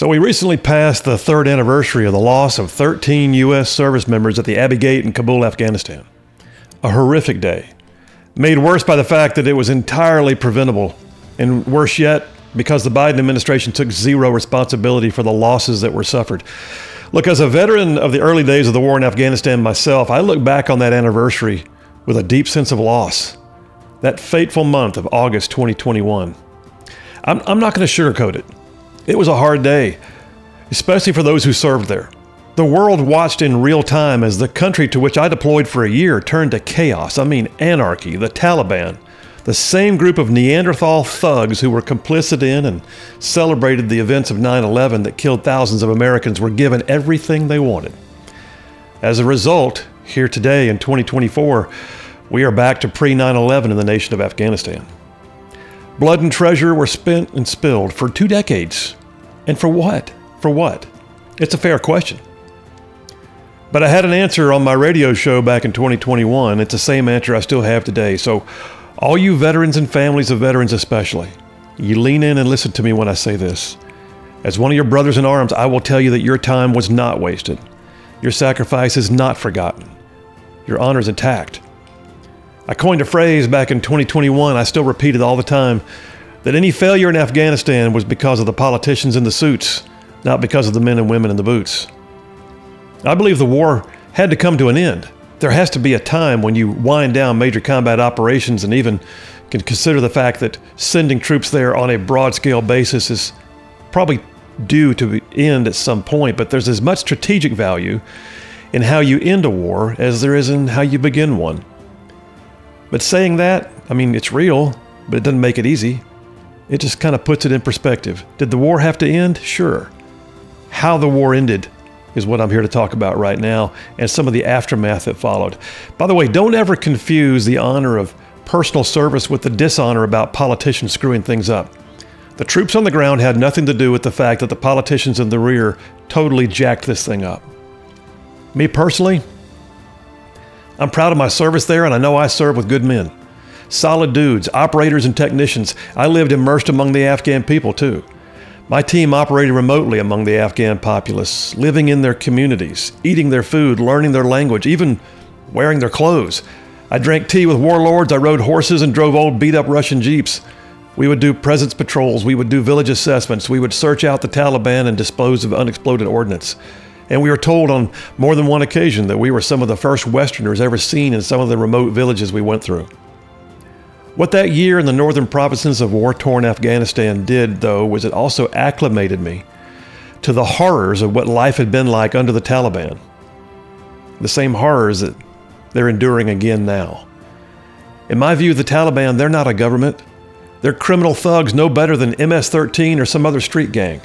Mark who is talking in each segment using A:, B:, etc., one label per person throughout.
A: So we recently passed the third anniversary of the loss of 13 U.S. service members at the Abbey Gate in Kabul, Afghanistan. A horrific day, made worse by the fact that it was entirely preventable, and worse yet, because the Biden administration took zero responsibility for the losses that were suffered. Look, as a veteran of the early days of the war in Afghanistan myself, I look back on that anniversary with a deep sense of loss. That fateful month of August 2021. I'm not going to sugarcoat it. It was a hard day, especially for those who served there. The world watched in real time as the country to which I deployed for a year turned to chaos. I mean, anarchy, the Taliban, the same group of Neanderthal thugs who were complicit in and celebrated the events of 9/11 that killed thousands of Americans were given everything they wanted. As a result, here today in 2024, we are back to pre-9/11 in the nation of Afghanistan. Blood and treasure were spent and spilled for 2 decades. And for what? For what? It's a fair question. But I had an answer on my radio show back in 2021. It's the same answer I still have today. So all you veterans and families of veterans especially, you lean in and listen to me when I say this. As one of your brothers in arms, I will tell you that your time was not wasted. Your sacrifice is not forgotten. Your honor is intact. I coined a phrase back in 2021, I still repeat it all the time, that any failure in Afghanistan was because of the politicians in the suits, not because of the men and women in the boots. I believe the war had to come to an end. There has to be a time when you wind down major combat operations and even can consider the fact that sending troops there on a broad-scale basis is probably due to end at some point, but there's as much strategic value in how you end a war as there is in how you begin one. But saying that, I mean, it's real, but it doesn't make it easy. It just kind of puts it in perspective. Did the war have to end? Sure. How the war ended is what I'm here to talk about right now, and some of the aftermath that followed. By the way, don't ever confuse the honor of personal service with the dishonor about politicians screwing things up. The troops on the ground had nothing to do with the fact that the politicians in the rear totally jacked this thing up. Me personally, I'm proud of my service there, and I know I serve with good men. Solid dudes, operators and technicians. I lived immersed among the Afghan people too. My team operated remotely among the Afghan populace, living in their communities, eating their food, learning their language, even wearing their clothes. I drank tea with warlords, I rode horses and drove old beat-up Russian jeeps. We would do presence patrols, we would do village assessments, we would search out the Taliban and dispose of unexploded ordnance. And we were told on more than one occasion that we were some of the first Westerners ever seen in some of the remote villages we went through. What that year in the northern provinces of war-torn Afghanistan did, though, was it also acclimated me to the horrors of what life had been like under the Taliban. The same horrors that they're enduring again now. In my view, the Taliban, they're not a government. They're criminal thugs no better than MS-13 or some other street gang.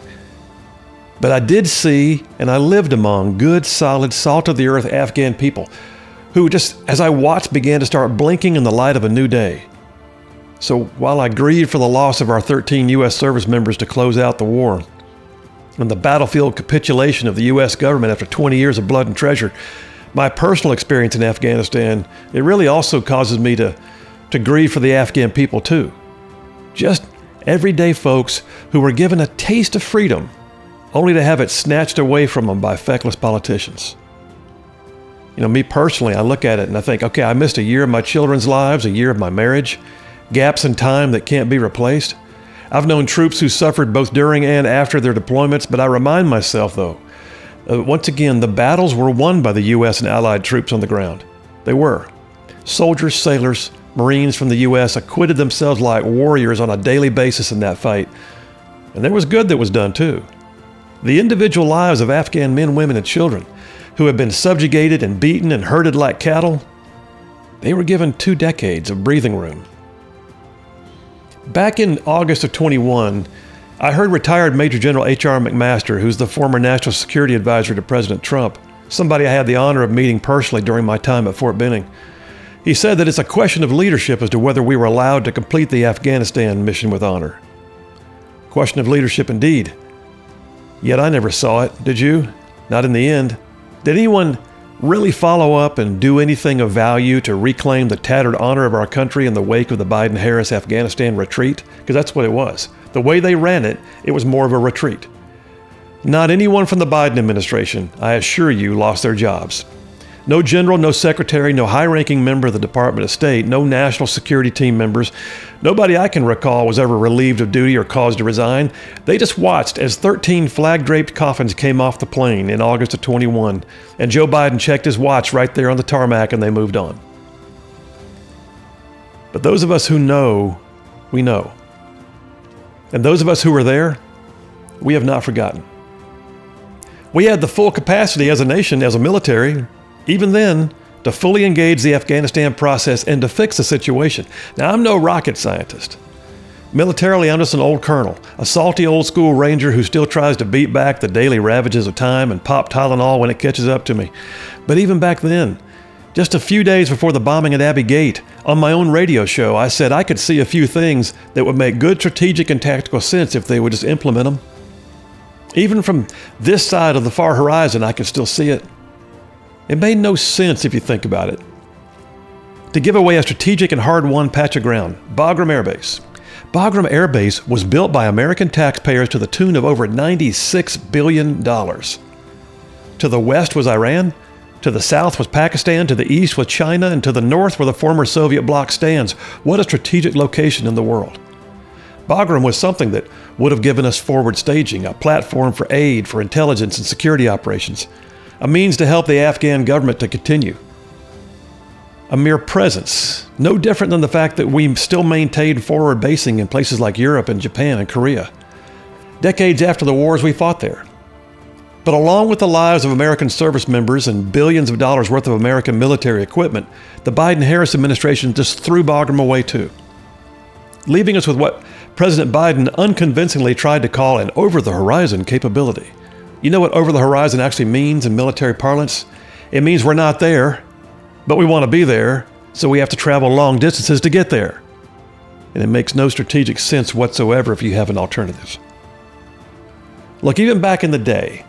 A: But I did see, and I lived among, good, solid, salt-of-the-earth Afghan people who just, as I watched, began to start blinking in the light of a new day. So while I grieved for the loss of our 13 U.S. service members to close out the war, and the battlefield capitulation of the U.S. government after 20 years of blood and treasure, my personal experience in Afghanistan, it really also causes me to grieve for the Afghan people too. Just everyday folks who were given a taste of freedom only to have it snatched away from them by feckless politicians. You know, me personally, I look at it and I think, okay, I missed a year of my children's lives, a year of my marriage, gaps in time that can't be replaced. I've known troops who suffered both during and after their deployments, but I remind myself, though, once again, the battles were won by the U.S. and allied troops on the ground. They were. Soldiers, sailors, Marines from the U.S. acquitted themselves like warriors on a daily basis in that fight. And there was good that was done, too. The individual lives of Afghan men, women, and children who had been subjugated and beaten and herded like cattle, they were given 2 decades of breathing room. Back in August of 21, I heard retired Major General H.R. McMaster, who's the former National Security Advisor to President Trump, somebody I had the honor of meeting personally during my time at Fort Benning. He said that it's a question of leadership as to whether we were allowed to complete the Afghanistan mission with honor. Question of leadership indeed. Yet I never saw it, did you? Not in the end. Did anyone really follow up and do anything of value to reclaim the tattered honor of our country in the wake of the Biden-Harris Afghanistan retreat? Because that's what it was. The way they ran it, it was more of a retreat. Not anyone from the Biden administration, I assure you, lost their jobs. No general, no secretary, no high-ranking member of the Department of State, no national security team members. Nobody I can recall was ever relieved of duty or caused to resign. They just watched as 13 flag-draped coffins came off the plane in August of 21, and Joe Biden checked his watch right there on the tarmac and they moved on. But those of us who know, we know. And those of us who were there, we have not forgotten. We had the full capacity as a nation, as a military, even then, to fully engage the Afghanistan process and to fix the situation. Now, I'm no rocket scientist. Militarily, I'm just an old colonel, a salty old school ranger who still tries to beat back the daily ravages of time and pop Tylenol when it catches up to me. But even back then, just a few days before the bombing at Abbey Gate, on my own radio show, I said I could see a few things that would make good strategic and tactical sense if they would just implement them. Even from this side of the far horizon, I could still see it. It made no sense if you think about it. To give away a strategic and hard-won patch of ground, Bagram Air Base. Bagram Air Base was built by American taxpayers to the tune of over $96 billion. To the west was Iran, to the south was Pakistan, to the east was China, and to the north where the former Soviet bloc stands. What a strategic location in the world. Bagram was something that would have given us forward staging, a platform for aid, for intelligence and security operations, a means to help the Afghan government to continue. A mere presence, no different than the fact that we still maintained forward basing in places like Europe and Japan and Korea, decades after the wars we fought there. But along with the lives of American service members and billions of dollars worth of American military equipment, the Biden-Harris administration just threw Bagram away too, leaving us with what President Biden unconvincingly tried to call an over-the-horizon capability. You know what over-the-horizon actually means in military parlance? It means we're not there, but we want to be there, so we have to travel long distances to get there. And it makes no strategic sense whatsoever if you have an alternative. Look, even back in the day,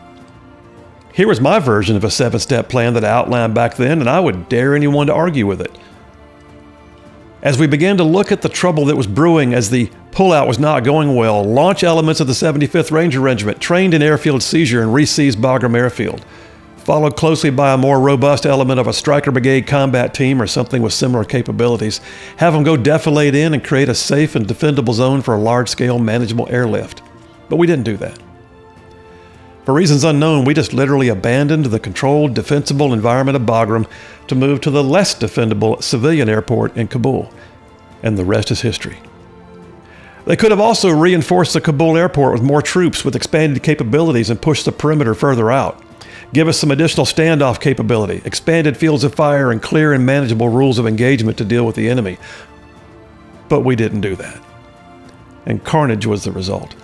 A: here was my version of a 7-step plan that I outlined back then, and I would dare anyone to argue with it. As we began to look at the trouble that was brewing as the pullout was not going well, launch elements of the 75th Ranger Regiment trained in airfield seizure and re-seized Bagram Airfield, followed closely by a more robust element of a Stryker Brigade combat team or something with similar capabilities, have them go defilade in and create a safe and defendable zone for a large-scale manageable airlift. But we didn't do that. For reasons unknown, we just literally abandoned the controlled, defensible environment of Bagram to move to the less defendable civilian airport in Kabul. And the rest is history. They could have also reinforced the Kabul airport with more troops with expanded capabilities and pushed the perimeter further out. Give us some additional standoff capability, expanded fields of fire, and clear and manageable rules of engagement to deal with the enemy. But we didn't do that. And carnage was the result.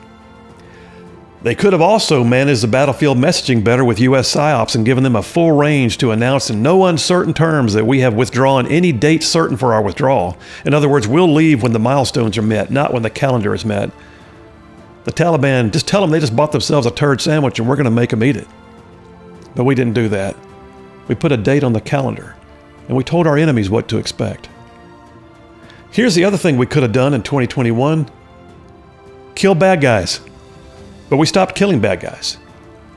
A: They could have also managed the battlefield messaging better with U.S. PSYOPs and given them a full range to announce in no uncertain terms that we have withdrawn any date certain for our withdrawal. In other words, we'll leave when the milestones are met, not when the calendar is met. The Taliban, just tell them they just bought themselves a turd sandwich and we're going to make them eat it. But we didn't do that. We put a date on the calendar, and we told our enemies what to expect. Here's the other thing we could have done in 2021. Kill bad guys. But we stopped killing bad guys.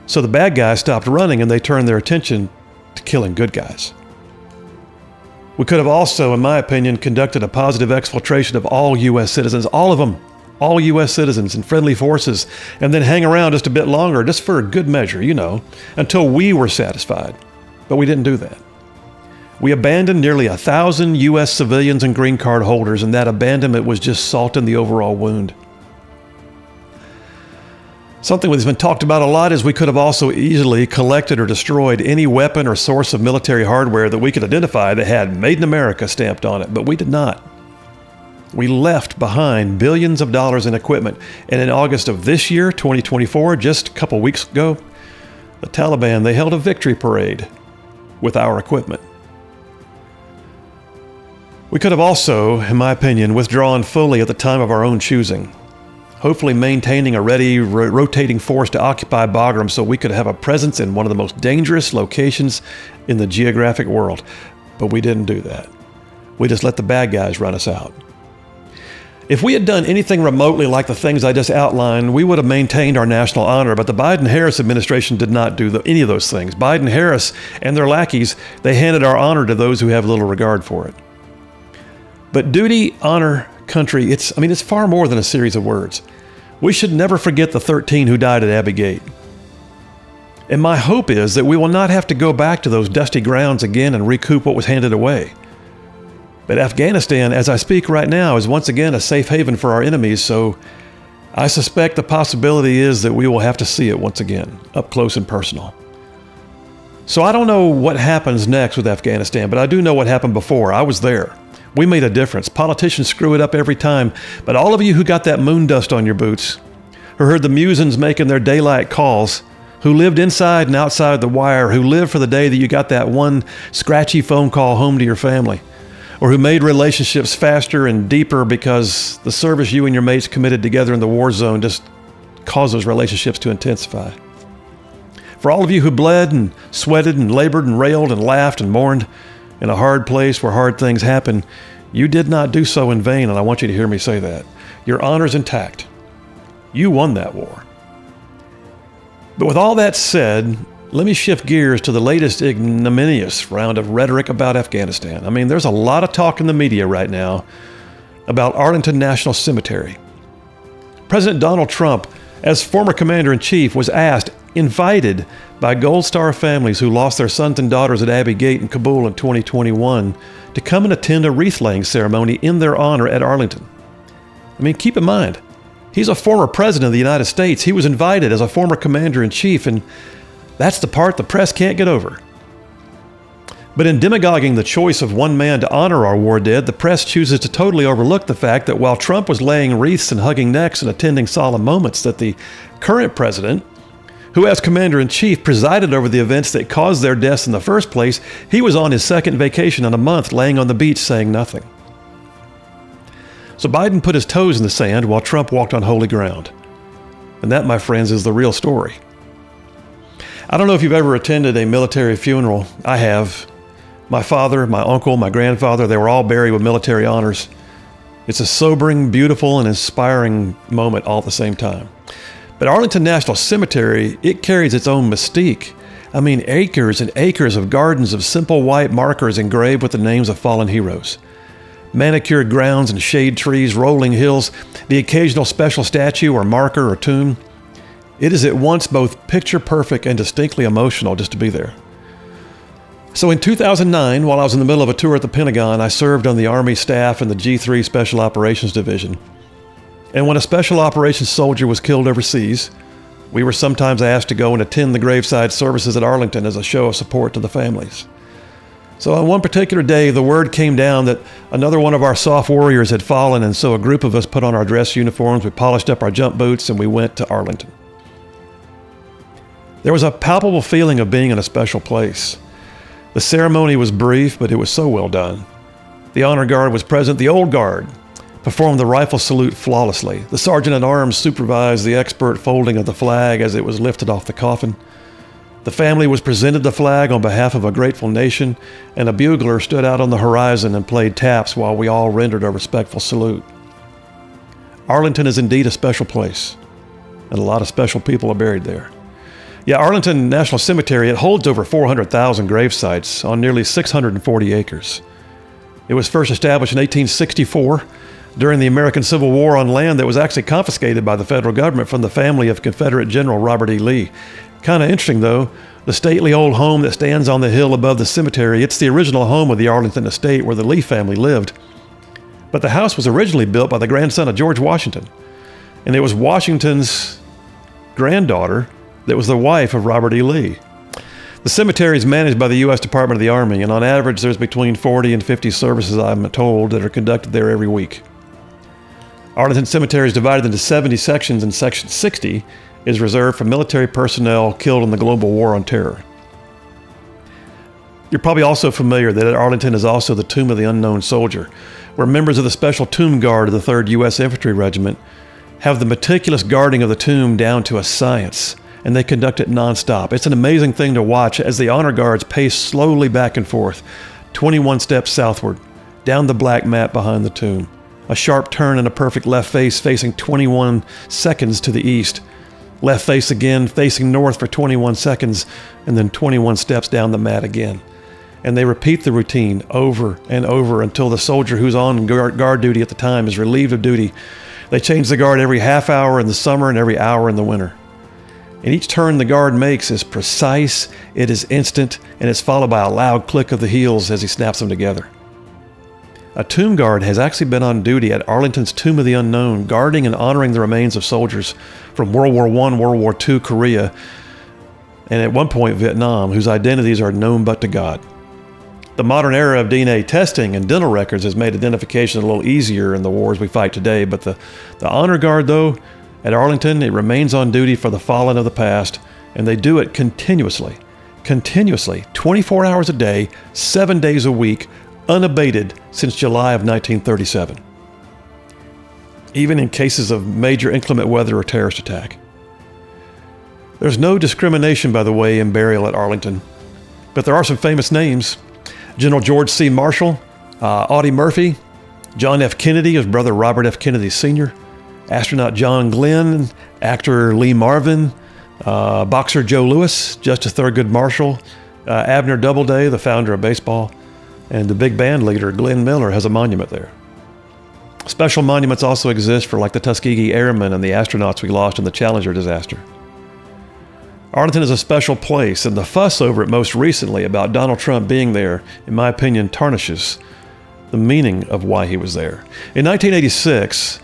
A: So the bad guys stopped running and they turned their attention to killing good guys. We could have also, in my opinion, conducted a positive exfiltration of all U.S. citizens, all of them, all U.S. citizens and friendly forces, and then hang around just a bit longer, just for a good measure, you know, until we were satisfied. But we didn't do that. We abandoned nearly 1,000 U.S. civilians and green card holders, and that abandonment was just salt in the overall wound. Something that's been talked about a lot is we could have also easily collected or destroyed any weapon or source of military hardware that we could identify that had Made in America stamped on it, but we did not. We left behind billions of dollars in equipment, and in August of this year, 2024, just a couple weeks ago, the Taliban, they held a victory parade with our equipment. We could have also, in my opinion, withdrawn fully at the time of our own choosing, hopefully maintaining a ready, rotating force to occupy Bagram so we could have a presence in one of the most dangerous locations in the geographic world. But we didn't do that. We just let the bad guys run us out. If we had done anything remotely like the things I just outlined, we would have maintained our national honor, but the Biden-Harris administration did not do any of those things. Biden-Harris and their lackeys, they handed our honor to those who have little regard for it. But duty, honor, country, it's far more than a series of words. We should never forget the 13 who died at Abbey Gate. And my hope is that we will not have to go back to those dusty grounds again and recoup what was handed away. But Afghanistan, as I speak right now, is once again a safe haven for our enemies, so I suspect the possibility is that we will have to see it once again, up close and personal. So I don't know what happens next with Afghanistan, but I do know what happened before. I was there. We made a difference. Politicians screw it up every time, but all of you who got that moon dust on your boots, who heard the Musins making their daylight calls, who lived inside and outside the wire, who lived for the day that you got that one scratchy phone call home to your family, or who made relationships faster and deeper because the service you and your mates committed together in the war zone just caused those relationships to intensify. For all of you who bled and sweated and labored and railed and laughed and mourned in a hard place where hard things happen, you did not do so in vain, and I want you to hear me say that. Your honor's intact. You won that war. But with all that said, let me shift gears to the latest ignominious round of rhetoric about Afghanistan. There's a lot of talk in the media right now about Arlington National Cemetery. President Donald Trump, as former commander-in-chief, was invited by Gold Star families who lost their sons and daughters at Abbey Gate in Kabul in 2021 to come and attend a wreath-laying ceremony in their honor at Arlington. Keep in mind, he's a former president of the United States. He was invited as a former commander-in-chief, and that's the part the press can't get over. But in demagoguing the choice of one man to honor our war dead, the press chooses to totally overlook the fact that while Trump was laying wreaths and hugging necks and attending solemn moments, that the current president, who as commander-in-chief presided over the events that caused their deaths in the first place, he was on his second vacation in a month laying on the beach saying nothing. So Biden put his toes in the sand while Trump walked on holy ground. And that, my friends, is the real story. I don't know if you've ever attended a military funeral. I have. My father, my uncle, my grandfather, they were all buried with military honors. It's a sobering, beautiful, and inspiring moment all at the same time. But Arlington National Cemetery, it carries its own mystique. Acres and acres of gardens of simple white markers engraved with the names of fallen heroes. Manicured grounds and shade trees, rolling hills, the occasional special statue or marker or tomb. It is at once both picture-perfect and distinctly emotional just to be there. So in 2009, while I was in the middle of a tour at the Pentagon, I served on the Army staff in the G3 Special Operations Division. And when a special operations soldier was killed overseas, we were sometimes asked to go and attend the graveside services at Arlington as a show of support to the families. So on one particular day, the word came down that another one of our soft warriors had fallen, and so a group of us put on our dress uniforms, we polished up our jump boots, and we went to Arlington. There was a palpable feeling of being in a special place. The ceremony was brief, but it was so well done. The honor guard was present. The old guard performed the rifle salute flawlessly. The sergeant-at-arms supervised the expert folding of the flag as it was lifted off the coffin. The family was presented the flag on behalf of a grateful nation, and a bugler stood out on the horizon and played taps while we all rendered a respectful salute. Arlington is indeed a special place, and a lot of special people are buried there. Yeah, Arlington National Cemetery, it holds over 400,000 grave sites on nearly 640 acres. It was first established in 1864 during the American Civil War on land that was actually confiscated by the federal government from the family of Confederate General Robert E. Lee. Kind of interesting, though, the stately old home that stands on the hill above the cemetery, it's the original home of the Arlington estate where the Lee family lived. But the house was originally built by the grandson of George Washington, and it was Washington's granddaughter that was the wife of Robert E. Lee. The cemetery is managed by the U.S. Department of the Army, and on average there's between 40 and 50 services, I'm told, that are conducted there every week. Arlington Cemetery is divided into 70 sections, and Section 60 is reserved for military personnel killed in the global war on terror. You're probably also familiar that at Arlington is also the Tomb of the Unknown Soldier, where members of the Special Tomb Guard of the 3rd U.S. Infantry Regiment have the meticulous guarding of the tomb down to a science, and they conduct it nonstop. It's an amazing thing to watch as the honor guards pace slowly back and forth, 21 steps southward, down the black mat behind the tomb. a sharp turn and a perfect left face facing 21 seconds to the east. Left face again, facing north for 21 seconds, and then 21 steps down the mat again. And they repeat the routine over and over until the soldier who's on guard duty at the time is relieved of duty. They change the guard every half hour in the summer and every hour in the winter. And each turn the guard makes is precise, it is instant, and it's followed by a loud click of the heels as he snaps them together. A tomb guard has actually been on duty at Arlington's Tomb of the Unknown, guarding and honoring the remains of soldiers from World War I, World War II, Korea, and at one point Vietnam, whose identities are known but to God. The modern era of DNA testing and dental records has made identification a little easier in the wars we fight today, but the honor guard, though, at Arlington, it remains on duty for the fallen of the past, and they do it continuously, 24 hours a day, 7 days a week, unabated since July of 1937. Even in cases of major inclement weather or terrorist attack. There's no discrimination, by the way, in burial at Arlington, but there are some famous names. General George C. Marshall, Audie Murphy, John F. Kennedy, his brother Robert F. Kennedy Sr., astronaut John Glenn, actor Lee Marvin, boxer Joe Louis, Justice Thurgood Marshall, Abner Doubleday, the founder of baseball, and the big band leader Glenn Miller has a monument there. Special monuments also exist for like the Tuskegee Airmen and the astronauts we lost in the Challenger disaster. Arlington is a special place, and the fuss over it most recently about Donald Trump being there, in my opinion, tarnishes the meaning of why he was there. In 1986,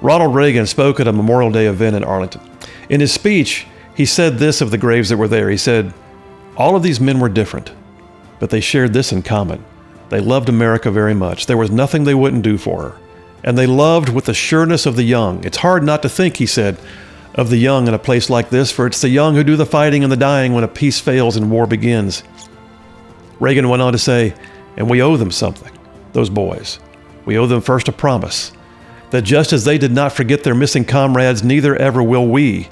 A: Ronald Reagan spoke at a Memorial Day event in Arlington. In his speech, he said this of the graves that were there. He said, "All of these men were different, but they shared this in common. They loved America very much. There was nothing they wouldn't do for her. And they loved with the sureness of the young. It's hard not to think," he said, "of the young in a place like this, for it's the young who do the fighting and the dying when a peace fails and war begins." Reagan went on to say, "And we owe them something, those boys. We owe them first a promise, that just as they did not forget their missing comrades, neither ever will we.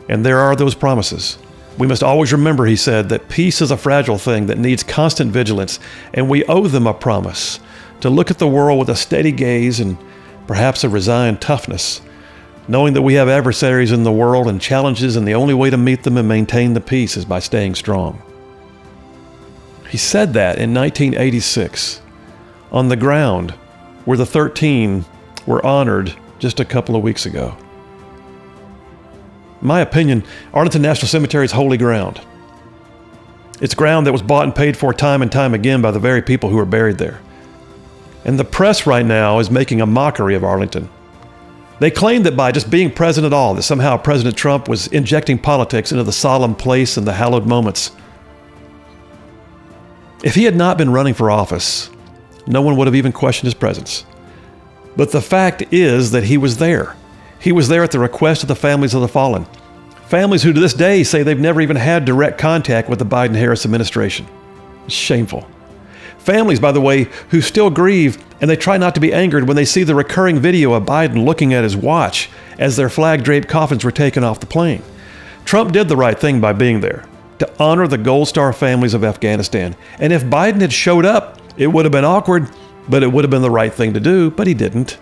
A: And there are those promises. We must always remember," he said, "that peace is a fragile thing that needs constant vigilance, and we owe them a promise to look at the world with a steady gaze and perhaps a resigned toughness, knowing that we have adversaries in the world and challenges, and the only way to meet them and maintain the peace is by staying strong." He said that in 1986, on the ground where the 13 were honored just a couple of weeks ago. In my opinion, Arlington National Cemetery is holy ground. It's ground that was bought and paid for time and time again by the very people who are buried there. And the press right now is making a mockery of Arlington. They claim that by just being present at all, that somehow President Trump was injecting politics into the solemn place and the hallowed moments. If he had not been running for office, no one would have even questioned his presence. But the fact is that he was there. He was there at the request of the families of the fallen. Families who to this day say they've never even had direct contact with the Biden-Harris administration. It's shameful. Families, by the way, who still grieve, and they try not to be angered when they see the recurring video of Biden looking at his watch as their flag-draped coffins were taken off the plane. Trump did the right thing by being there, to honor the Gold Star families of Afghanistan. And if Biden had showed up, it would have been awkward, but it would have been the right thing to do, but he didn't.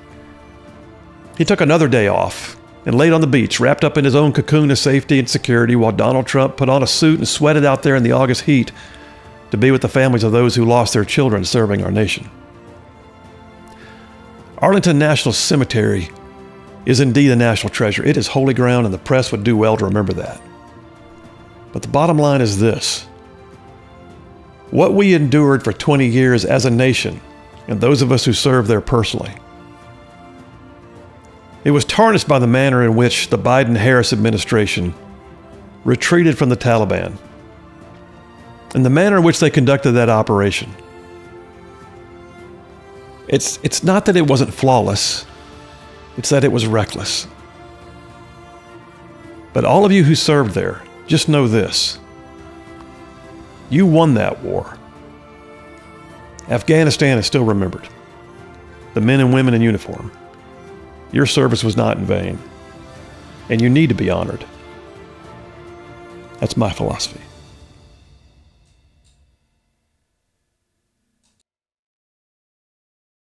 A: He took another day off and laid on the beach, wrapped up in his own cocoon of safety and security, while Donald Trump put on a suit and sweated out there in the August heat to be with the families of those who lost their children serving our nation. Arlington National Cemetery is indeed a national treasure. It is holy ground, and the press would do well to remember that. But the bottom line is this: what we endured for 20 years as a nation, and those of us who served there personally, it was tarnished by the manner in which the Biden-Harris administration retreated from the Taliban, and the manner in which they conducted that operation. It's not that it wasn't flawless, it's that it was reckless. But all of you who served there, just know this: you won that war. Afghanistan is still remembered. The men and women in uniform. Your service was not in vain, and you need to be honored. That's my philosophy.